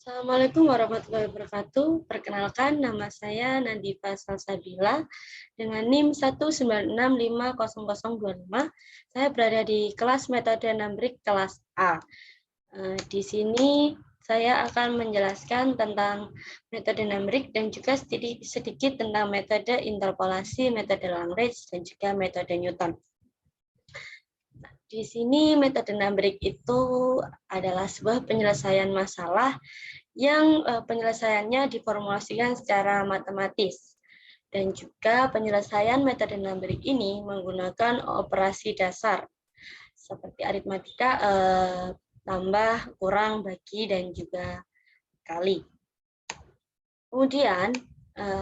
Assalamualaikum warahmatullahi wabarakatuh. Perkenalkan, nama saya Nadifa Salsabila dengan NIM 1965025. Saya berada di kelas metode numbrik kelas A. Di sini saya akan menjelaskan tentang metode numbrik dan juga sedikit tentang metode interpolasi, metode Lagrange, dan juga metode Newton. Di sini metode numbrik itu adalah sebuah penyelesaian masalah yang penyelesaiannya diformulasikan secara matematis. Dan juga penyelesaian metode numbrik ini menggunakan operasi dasar seperti aritmatika, tambah, kurang, bagi, dan juga kali. Kemudian,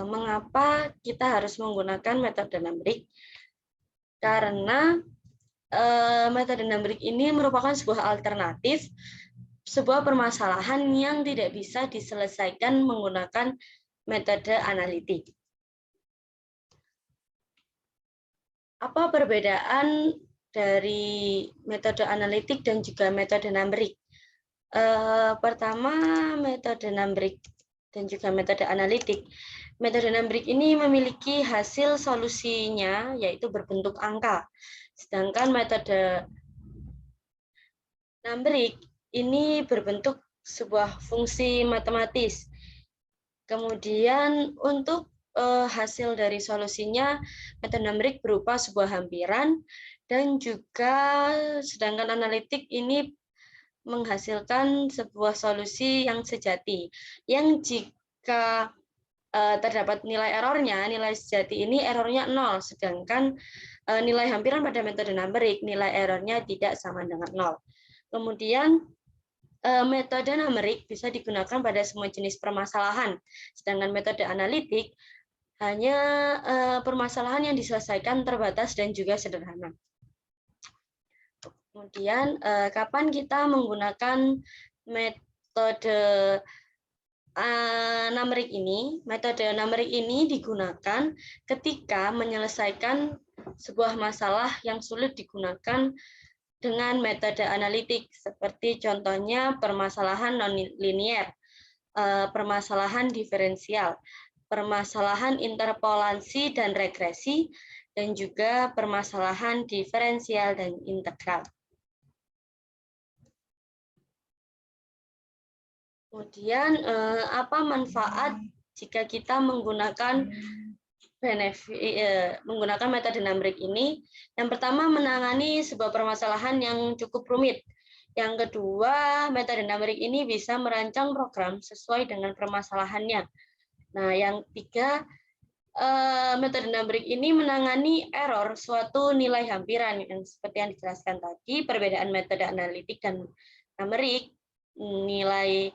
mengapa kita harus menggunakan metode numbrik? Karena metode numbrik ini merupakan sebuah alternatif, sebuah permasalahan yang tidak bisa diselesaikan menggunakan metode analitik. Apa perbedaan dari metode analitik dan juga metode numbrik? Pertama, metode numbrik dan juga metode analitik. Metode numbrik ini memiliki hasil solusinya yaitu berbentuk angka. Sedangkan metode numbrik ini berbentuk sebuah fungsi matematis. Kemudian untuk hasil dari solusinya, metode numbrik berupa sebuah hampiran, dan juga sedangkan analitik ini menghasilkan sebuah solusi yang sejati, yang jika terdapat nilai errornya, nilai sejati ini errornya 0, sedangkan nilai hampiran pada metode numbrik, nilai errornya tidak sama dengan 0. Kemudian metode numerik bisa digunakan pada semua jenis permasalahan, sedangkan metode analitik hanya permasalahan yang diselesaikan terbatas dan juga sederhana. Kemudian, kapan kita menggunakan metode numerik ini? Metode numerik ini digunakan ketika menyelesaikan sebuah masalah yang sulit digunakan dengan metode analitik, seperti contohnya permasalahan non-linier, permasalahan diferensial, permasalahan interpolasi dan regresi, dan juga permasalahan diferensial dan integral. Kemudian, apa manfaat jika kita menggunakan menggunakan metode numbrik ini? Yang pertama, menangani sebuah permasalahan yang cukup rumit. Yang kedua, metode numbrik ini bisa merancang program sesuai dengan permasalahannya. Nah, yang ketiga, metode numbrik ini menangani error suatu nilai hampiran yang seperti yang dijelaskan tadi. Perbedaan metode analitik dan numerik, nilai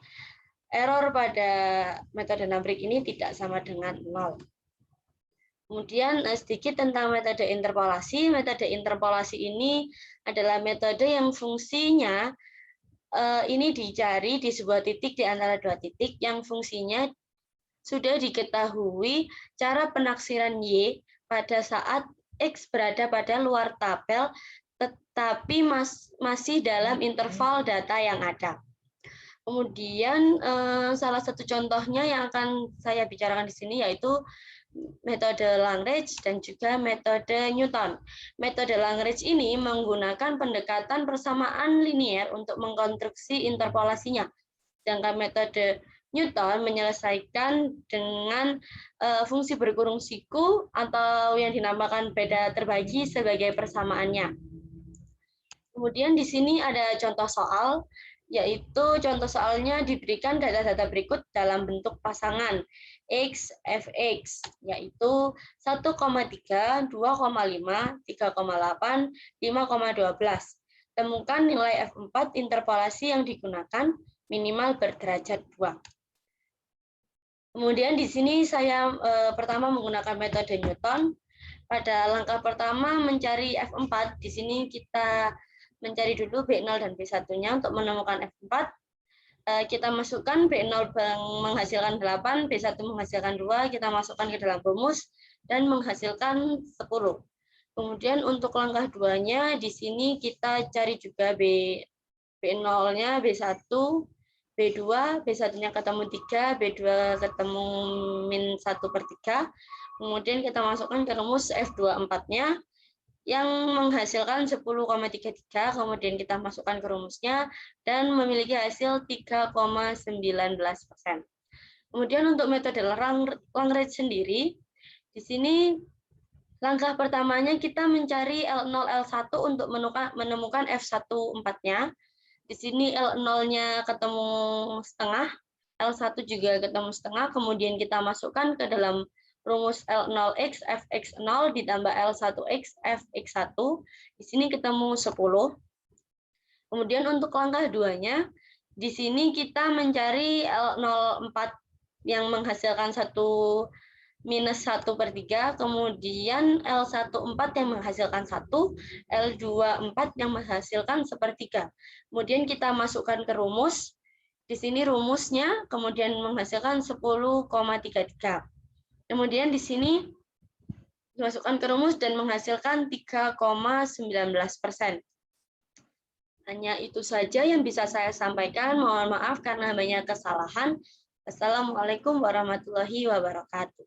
error pada metode numbrik ini tidak sama dengan 0. Kemudian sedikit tentang metode interpolasi. Metode interpolasi ini adalah metode yang fungsinya ini dicari di sebuah titik di antara dua titik yang fungsinya sudah diketahui cara penaksiran Y pada saat X berada pada luar tabel, tetapi masih dalam interval data yang ada. Kemudian salah satu contohnya yang akan saya bicarakan di sini yaitu metode Lagrange dan juga metode Newton. Metode Lagrange ini menggunakan pendekatan persamaan linier untuk mengkonstruksi interpolasinya. Sedangkan metode Newton menyelesaikan dengan fungsi berkurung siku atau yang dinamakan beda terbagi sebagai persamaannya. Kemudian di sini ada contoh soal, yaitu contoh soalnya diberikan data-data berikut dalam bentuk pasangan X, Fx, yaitu 1,3, 2,5, 3,8, 5,12. Temukan nilai F4 interpolasi yang digunakan minimal berderajat 2. Kemudian di sini saya pertama menggunakan metode Newton. Pada langkah pertama mencari F4, di sini kita mencari dulu B0 dan B1-nya untuk menemukan F4. Kita masukkan B0 menghasilkan 8, B1 menghasilkan 2, kita masukkan ke dalam rumus dan menghasilkan 10. Kemudian untuk langkah 2-nya di sini kita cari juga B0-nya, B1, B2, B1-nya ketemu 3, B2 ketemu min 1/3. Kemudian kita masukkan ke rumus F24-nya yang menghasilkan 10,33, kemudian kita masukkan ke rumusnya dan memiliki hasil 3,19%. Kemudian untuk metode long range sendiri, di sini langkah pertamanya kita mencari L0, L1 untuk menemukan F14-nya. Di sini L0-nya ketemu setengah, L1 juga ketemu setengah, kemudian kita masukkan ke dalam rumus L0x Fx0 ditambah L1x Fx1. Di sini ketemu 10. Kemudian untuk langkah 2-nya, di sini kita mencari L04 yang menghasilkan 1 minus 1/3, kemudian L14 yang menghasilkan 1, L24 yang menghasilkan 1/3. Kemudian kita masukkan ke rumus. Di sini rumusnya kemudian menghasilkan 10,33. Kemudian di sini dimasukkan ke rumus dan menghasilkan 3,19%. Hanya itu saja yang bisa saya sampaikan. Mohon maaf karena banyak kesalahan. Wassalamualaikum warahmatullahi wabarakatuh.